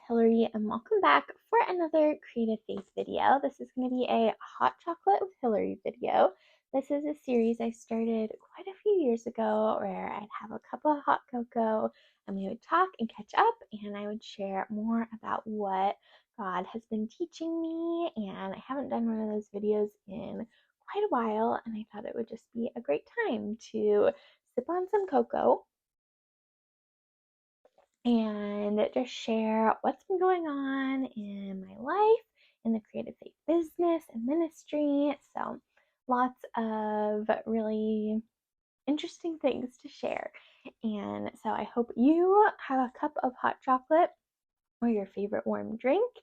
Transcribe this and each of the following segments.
Hillary, and welcome back for another Creative Faith video. This is going to be a hot chocolate with Hillary video. This is a series I started quite a few years ago where I'd have a cup of hot cocoa and we would talk and catch up, and I would share more about what God has been teaching me. And I haven't done one of those videos in quite a while, and I thought it would just be a great time to sip on some cocoa and just share what's been going on in my life, in the creative faith business and ministry. So, lots of really interesting things to share. And so, I hope you have a cup of hot chocolate or your favorite warm drink,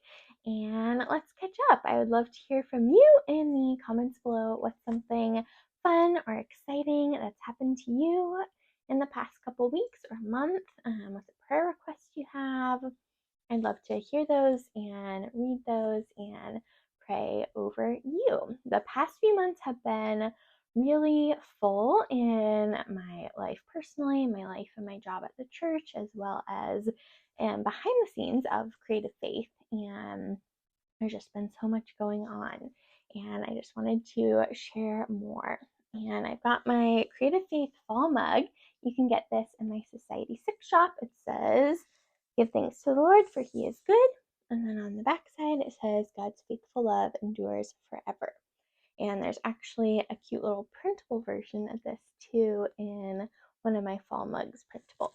and let's catch up. I would love to hear from you in the comments below. What's something fun or exciting that's happened to you in the past couple weeks or month? What's a prayer request you have? I'd love to hear those and read those and pray over you. The past few months have been really full in my life personally, my life and my job at the church, as well as behind the scenes of Creative Faith. And there's just been so much going on, and I just wanted to share more. And I've got my Creative Faith fall mug. You can get this in my Society 6 shop. It says, "Give thanks to the Lord, for he is good." And then on the back side, it says, "God's faithful love endures forever." And there's actually a cute little printable version of this too in one of my fall mugs printables.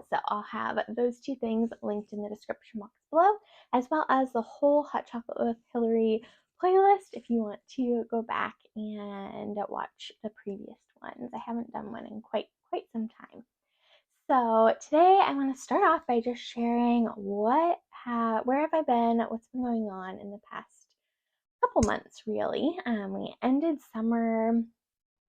So I'll have those two things linked in the description box below, as well as the whole Hot Chocolate with Hillary playlist if you want to go back and watch the previous ones. I haven't done one in quite some time. So today I want to start off by just sharing where have I been, what's been going on in the past couple months, really. We ended summer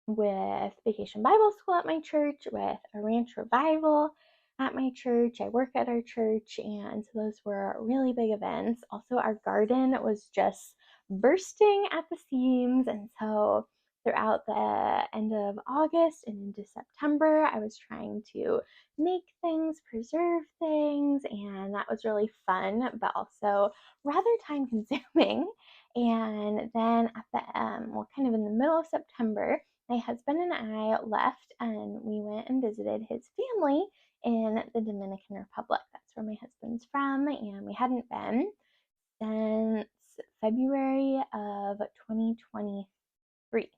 with Vacation Bible School at my church, with a ranch revival at my church. I work at our church, and so those were really big events. Also, our garden was just bursting at the seams, and so throughout the end of August and into September, I was trying to make things, preserve things, and that was really fun, but also rather time consuming. And then at the kind of in the middle of September, my husband and I left and we went and visited his family in the Dominican Republic. That's where my husband's from, and we hadn't been since February of 2023.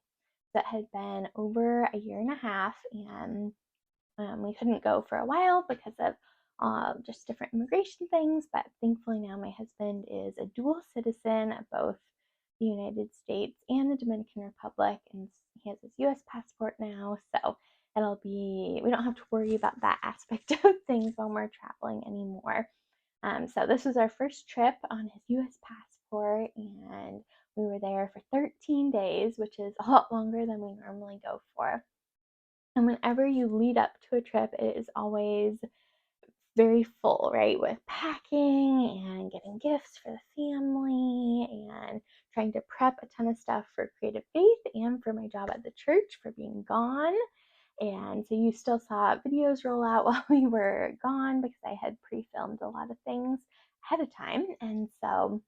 So it had been over a year and a half, and we couldn't go for a while because of just different immigration things, but thankfully now my husband is a dual citizen of both the United States and the Dominican Republic, and he has his US passport now, so we don't have to worry about that aspect of things when we're traveling anymore. So this was our first trip on his US passport, and we were there for 13 days, which is a lot longer than we normally go for. And whenever you lead up to a trip, it is always very full, right? With packing and getting gifts for the family and trying to prep a ton of stuff for Creative Faith and for my job at the church for being gone. And so you still saw videos roll out while we were gone because I had pre-filmed a lot of things ahead of time. And so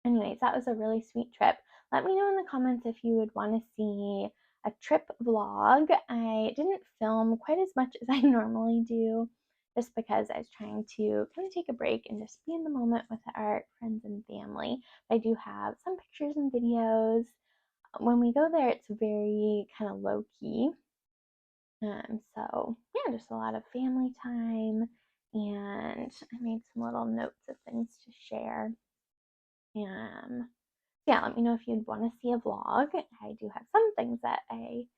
anyways, that was a really sweet trip. Let me know in the comments if you would want to see a trip vlog. I didn't film quite as much as I normally do, just because I was trying to kind of take a break and just be in the moment with our friends and family. I do have some pictures and videos. When we go there, it's very kind of low key. So yeah, just a lot of family time, and I made some little notes of things to share. Yeah, let me know if you'd want to see a vlog. I do have some things that I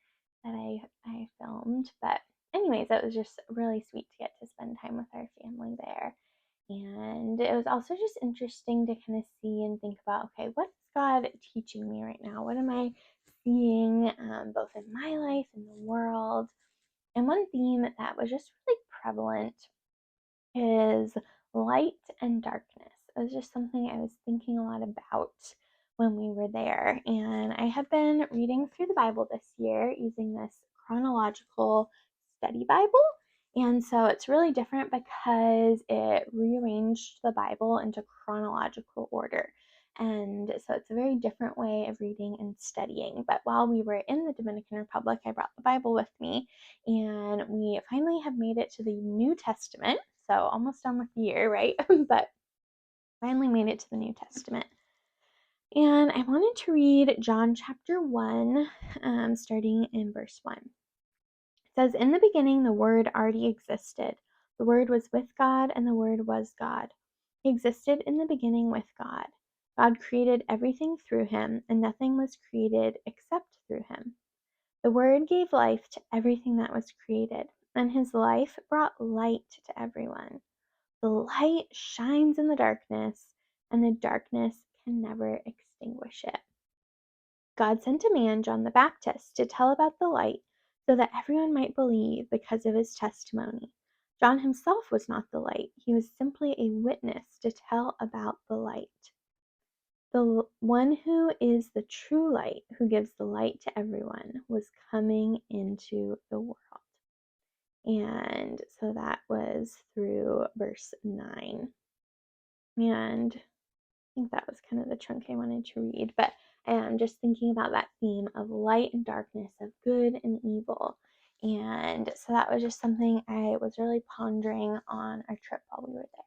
filmed, but anyways, it was just really sweet to get to spend time with our family there. And it was also just interesting to kind of see and think about, okay, what's God teaching me right now? What am I seeing both in my life and the world? And one theme that was just really prevalent is light and darkness. It was just something I was thinking a lot about when we were there. And I have been reading through the Bible this year using this chronological study Bible. And so it's really different because it rearranged the Bible into chronological order. And so it's a very different way of reading and studying. But while we were in the Dominican Republic, I brought the Bible with me, and we finally have made it to the New Testament. So almost done with the year, right? But finally made it to the New Testament. And I wanted to read John chapter 1, starting in verse 1. It says, "In the beginning, the Word already existed. The Word was with God, and the Word was God. He existed in the beginning with God. God created everything through him, and nothing was created except through him. The Word gave life to everything that was created, and his life brought light to everyone. The light shines in the darkness, and the darkness can never extinguish it. God sent a man, John the Baptist, to tell about the light so that everyone might believe because of his testimony. John himself was not the light, he was simply a witness to tell about the light. The one who is the true light, who gives the light to everyone, was coming into the world." And so that was through verse 9. And I think that was kind of the chunk I wanted to read, but I am just thinking about that theme of light and darkness, of good and evil. And so that was just something I was really pondering on our trip while we were there.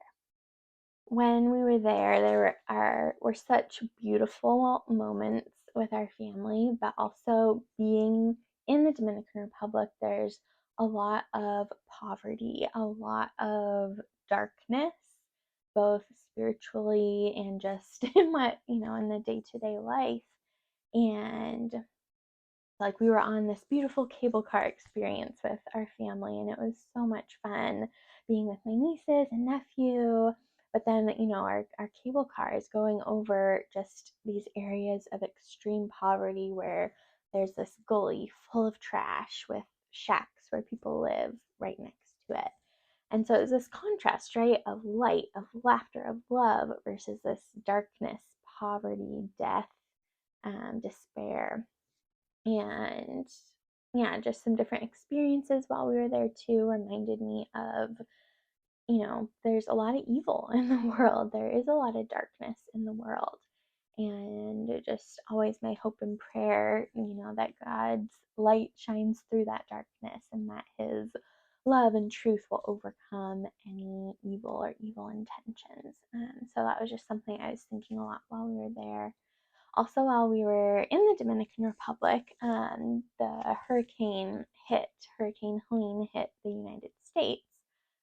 When we were there were such beautiful moments with our family, but also being in the Dominican Republic, there's a lot of poverty, a lot of darkness, both spiritually and just in in the day-to-day life. And like, we were on this beautiful cable car experience with our family, and it was so much fun being with my nieces and nephew. But then, our cable car is going over just these areas of extreme poverty where there's this gully full of trash with shacks where people live right next to it. And so it's this contrast, right, of light, of laughter, of love versus this darkness, poverty, death, despair. And yeah, just some different experiences while we were there too reminded me of, there's a lot of evil in the world. There is a lot of darkness in the world. And just always my hope and prayer, that God's light shines through that darkness and that his love and truth will overcome any evil or evil intentions. So that was just something I was thinking a lot while we were there. Also, while we were in the Dominican Republic, the Hurricane Helene hit the United States.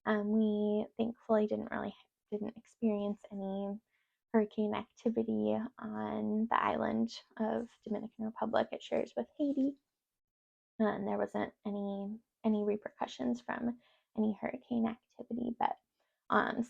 We thankfully didn't experience any hurricane activity on the island of Dominican Republic. It shares with Haiti, and there wasn't any repercussions from any hurricane activity. But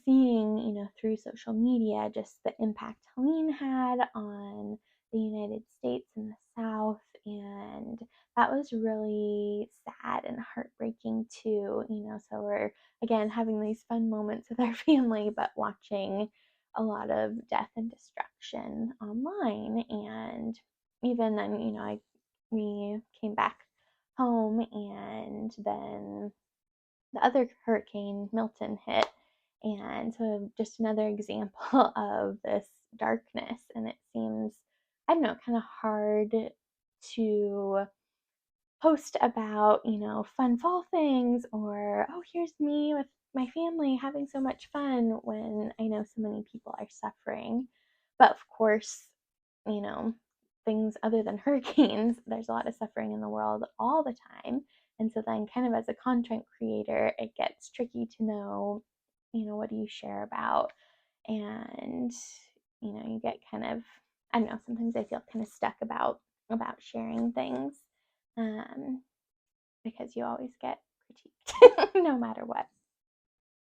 seeing, through social media, just the impact Helene had on the United States and the South, and that was really sad and heartbreaking too. So we're again having these fun moments with our family, but watching a lot of death and destruction online. And even then, we came back home, and then the other hurricane, Milton, hit. And so just another example of this darkness. And it seems, I don't know, kind of hard to post about, fun fall things, or, oh, here's me with my family having so much fun, when I know so many people are suffering. But of course, you know, things other than hurricanes, there's a lot of suffering in the world all the time. And so then, kind of as a content creator, it gets tricky to know, what do you share about? And, you get kind of, I don't know, sometimes I feel kind of stuck about sharing things, um, because you always get critiqued no matter what.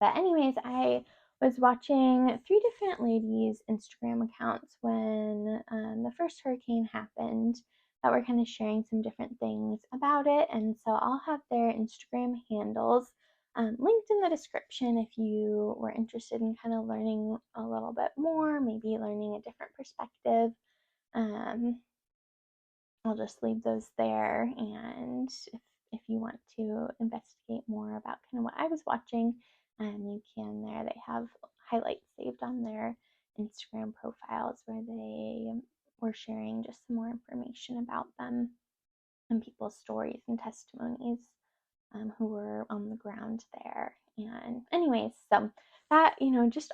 But anyways, I was watching three different ladies' Instagram accounts when the first hurricane happened, that were kind of sharing some different things about it. And so I'll have their Instagram handles linked in the description if you were interested in kind of learning a little bit more, maybe learning a different perspective. Um, I'll just leave those there. And if if you want to investigate more about kind of what I was watching, you can there. They have highlights saved on their Instagram profiles where they were sharing just some more information about them and people's stories and testimonies who were on the ground there. And anyways, so that, just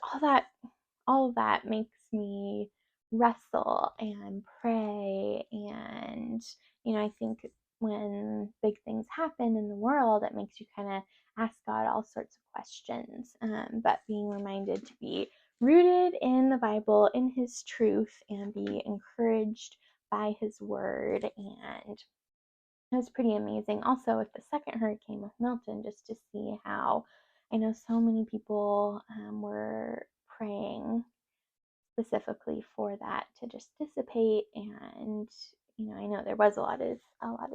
all of that makes me wrestle and pray. And, I think when big things happen in the world, it makes you kind of ask God all sorts of questions. But being reminded to be rooted in the Bible, in His truth, and be encouraged by His word. And it was pretty amazing. Also, with the second hurricane with Milton, just to see how I know so many people were praying specifically for that to just dissipate. And I know there was a lot of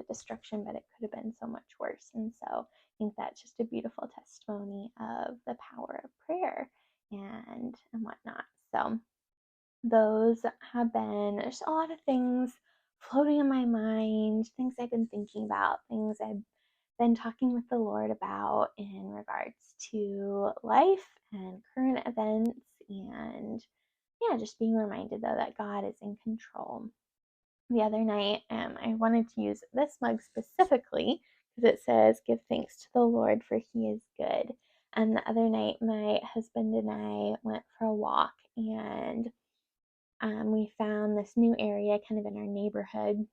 destruction, but it could have been so much worse. And so I think that's just a beautiful testimony of the power of prayer and whatnot. So those have been there's a lot of things floating in my mind, things I've been thinking about, things I've been talking with the Lord about in regards to life and current events. And yeah, just being reminded though that God is in control. The other night, I wanted to use this mug specifically because it says, "Give thanks to the Lord, for He is good." And the other night, my husband and I went for a walk, and we found this new area kind of in our neighborhood,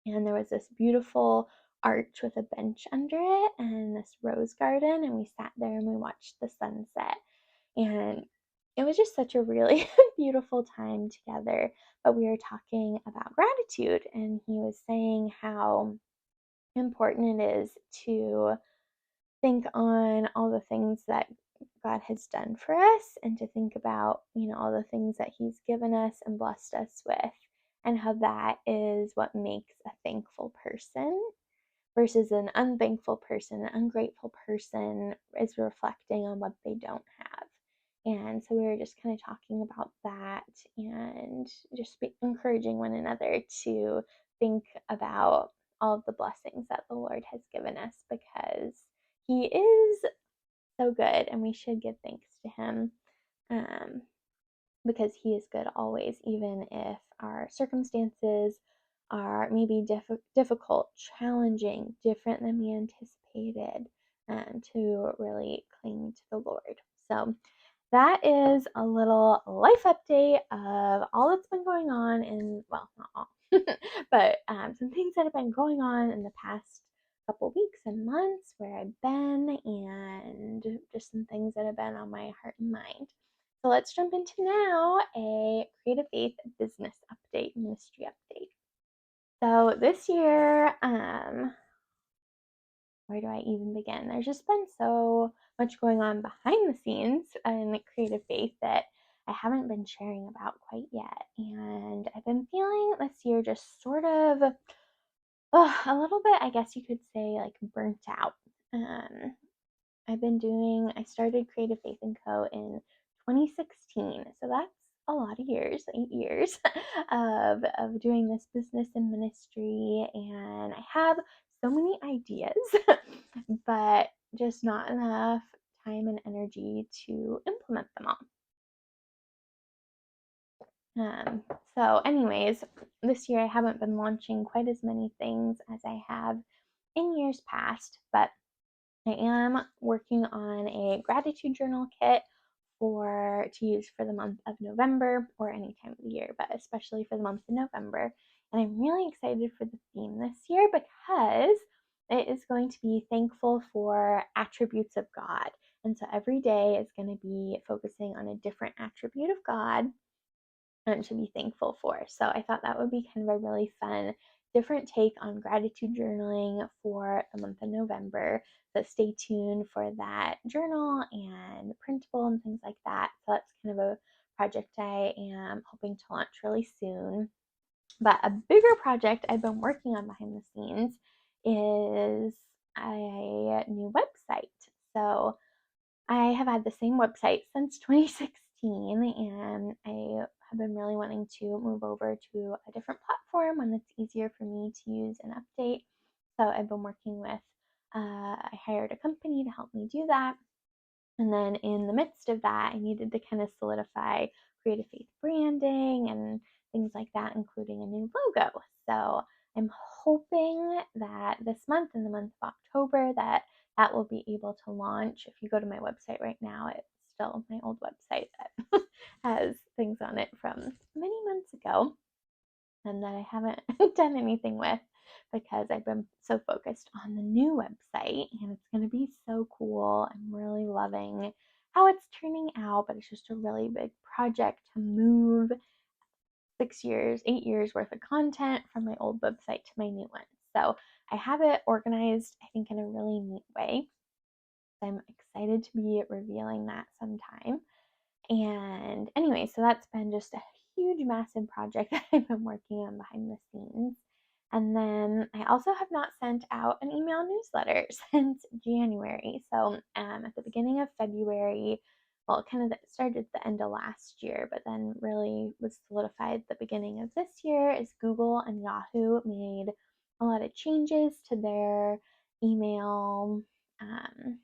and there was this beautiful arch with a bench under it and this rose garden, and we sat there and we watched the sunset. And it was just such a really beautiful time together. But we were talking about gratitude, and he was saying how important it is to think on all the things that God has done for us, and to think about, all the things that He's given us and blessed us with, and how that is what makes a thankful person versus an unthankful person. An ungrateful person is reflecting on what they don't have. And so we were just kind of talking about that and just encouraging one another to think about all of the blessings that the Lord has given us, because He is so good and we should give thanks to Him, um, because He is good always, even if our circumstances are maybe difficult, challenging, different than we anticipated, to really cling to the Lord. So that is a little life update of all that's been going on well, not all, but some things that have been going on in the past couple weeks and months, where I've been, and just some things that have been on my heart and mind. So let's jump into now a Creative Faith business update, ministry update. So this year, where do I even begin? There's just been so much going on behind the scenes in Creative Faith that I haven't been sharing about quite yet. And I've been feeling this year just sort of a little bit, I guess you could say, like burnt out. Um, I started Creative Faith & Co. in 2016. So that's a lot of years, 8 years of doing this business and ministry. And I have so many ideas, but just not enough time and energy to implement them all. So anyways, this year I haven't been launching quite as many things as I have in years past, but I am working on a gratitude journal kit to use for the month of November, or any time of the year, but especially for the month of November. And I'm really excited for the theme this year because it is going to be thankful for attributes of God. And so every day is going to be focusing on a different attribute of God to be thankful for. So I thought that would be kind of a really fun, different take on gratitude journaling for the month of November. So stay tuned for that journal and printable and things like that. So that's kind of a project I am hoping to launch really soon. But a bigger project I've been working on behind the scenes is a new website. So I have had the same website since 2016, and I have been really wanting to move over to a different platform, one that's easier for me to use and update. So I've been working with, I hired a company to help me do that. And then in the midst of that, I needed to kind of solidify creative faith branding and things like that, including a new logo. So I'm hoping that this month, in the month of October, that will be able to launch. If you go to my website right now, it's still my old website that has things on it from many months ago and that I haven't done anything with because I've been so focused on the new website, and it's going to be so cool. I'm really loving how it's turning out, but it's just a really big project to move 6 years, 8 years worth of content from my old website to my new one. So I have it organized, I think, in a really neat way. I'm excited to be revealing that sometime. And anyway, so that's been just a huge, massive project that I've been working on behind the scenes. And then I also have not sent out an email newsletter since January. So at the beginning of February, well, it kind of started at the end of last year, but then really was solidified at the beginning of this year as Google and Yahoo made a lot of changes to their email um,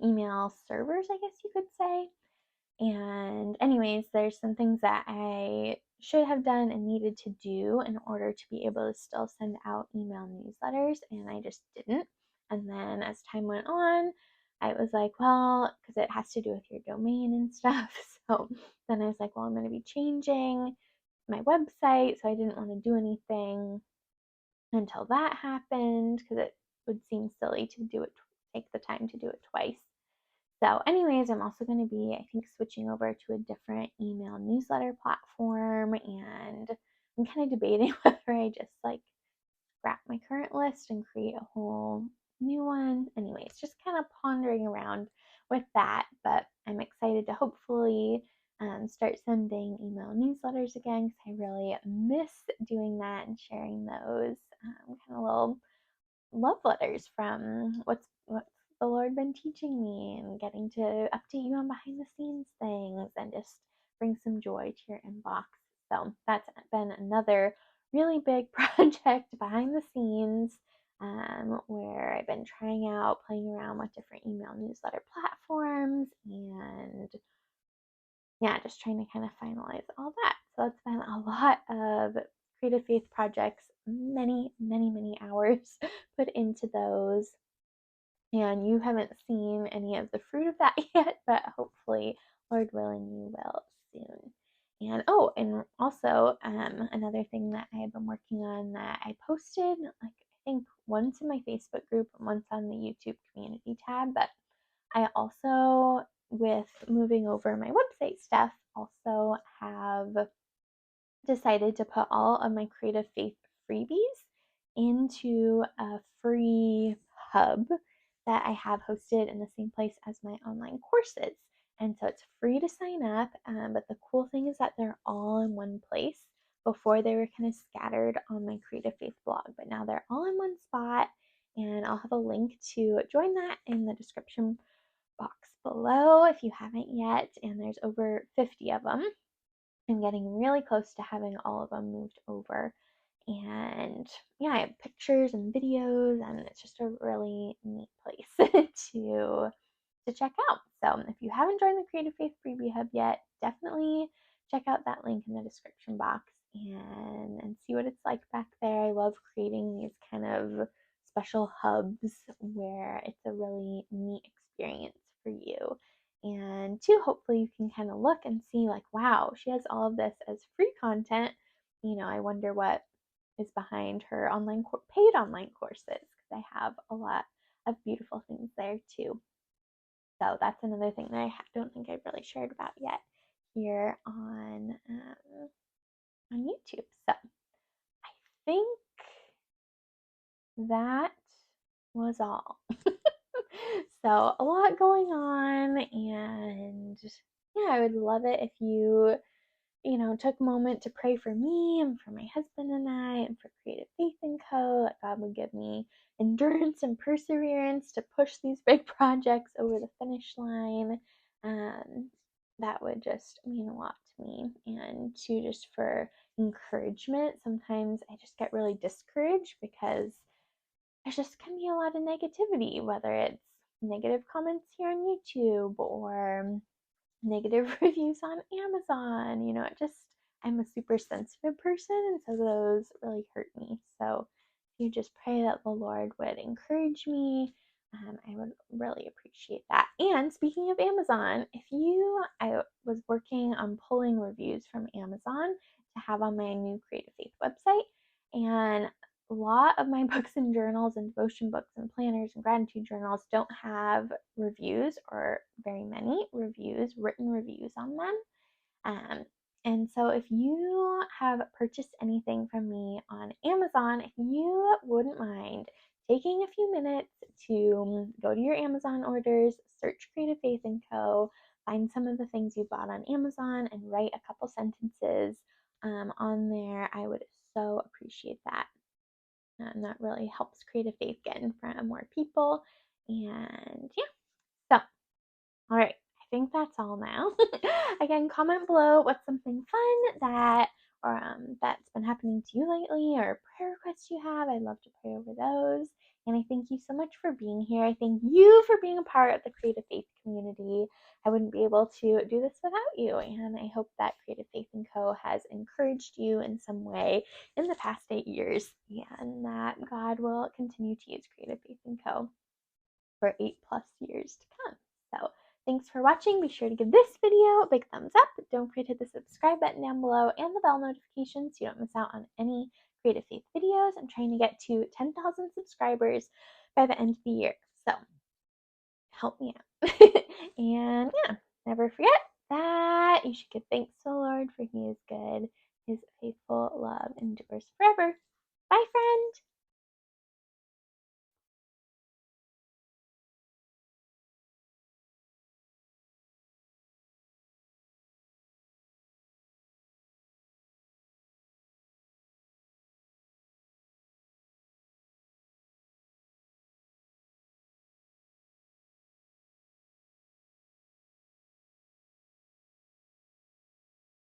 email servers, I guess you could say. And, anyways, there's some things that I should have done and needed to do in order to be able to still send out email newsletters, and I just didn't. And then as time went on, I was like, well, because it has to do with your domain and stuff. So then I was like, well, I'm going to be changing my website. So I didn't want to do anything until that happened because it would seem silly to do it, take the time to do it twice. So, anyways, I'm also going to be, I think, switching over to a different email newsletter platform, and I'm kind of debating whether I just like scrap my current list and create a whole new one. Anyways, just kind of pondering around with that, but I'm excited to hopefully start sending email newsletters again because I really miss doing that and sharing those kind of little love letters from what's the Lord been teaching me and getting to update you on behind the scenes things and just bring some joy to your inbox. So that's been another really big project behind the scenes where I've been trying out, playing around with different email newsletter platforms and yeah, just trying to kind of finalize all that. So it's been a lot of creative faith projects, many, many, many hours put into those. And you haven't seen any of the fruit of that yet, but hopefully, Lord willing, you will soon. And oh, and also another thing that I have been working on that I posted, like I think once in my Facebook group and once on the YouTube community tab, but I also, with moving over my website stuff, also have decided to put all of my creative faith freebies into a free hub that I have hosted in the same place as my online courses. And so it's free to sign up, but the cool thing is that they're all in one place. Before they were kind of scattered on my Creative Faith blog, but now they're all in one spot. And I'll have a link to join that in the description box below if you haven't yet. And there's over 50 of them. I'm getting really close to having all of them moved over. And yeah, I have pictures and videos, and it's just a really neat place to check out. So if you haven't joined the Creative Faith Freebie Hub yet, definitely check out that link in the description box and see what it's like back there. I love creating these kind of special hubs where it's a really neat experience for you. And two, hopefully you can kind of look and see like, wow, she has all of this as free content. I wonder what is behind her paid online courses because I have a lot of beautiful things there too. So that's another thing that I don't think I've really shared about yet here on YouTube. So I think that was all. So a lot going on, and yeah, I would love it if you took a moment to pray for me and for my husband and I and for Creative Faith and Co. That God would give me endurance and perseverance to push these big projects over the finish line. That would just mean a lot to me. And two, just for encouragement. Sometimes I just get really discouraged because there's just can be a lot of negativity, whether it's negative comments here on YouTube or negative reviews on Amazon. It just, I'm a super sensitive person, and so those really hurt me. So if you just pray that the Lord would encourage me, I would really appreciate that. And speaking of Amazon, I was working on pulling reviews from Amazon to have on my new Creative Faith website, and a lot of my books and journals and devotion books and planners and gratitude journals don't have reviews, or very many reviews, written reviews on them. Um, and so if you have purchased anything from me on Amazon, if you wouldn't mind taking a few minutes to go to your Amazon orders, search Creative Faith & Co., find some of the things you bought on Amazon, and write a couple sentences on there, I would so appreciate that. And that really helps Creative Faith get in front of more people. And yeah, so all right, I think that's all now. Again, comment below what's something fun that's been happening to you lately, or prayer requests you have. I'd love to pray over those. And I thank you so much for being here. I thank you for being a part of the Creative Faith community. I wouldn't be able to do this without you. And I hope that Creative Faith & Co. has encouraged you in some way in the past 8 years, and that God will continue to use Creative Faith & Co. for 8+ years to come. So thanks for watching. Be sure to give this video a big thumbs up. Don't forget to hit the subscribe button down below and the bell notification so you don't miss out on any Creative Faith videos. I'm trying to get to 10,000 subscribers by the end of the year. So help me out. And yeah, never forget that you should give thanks to the Lord, for he is good. His faithful love endures forever. Bye, friend.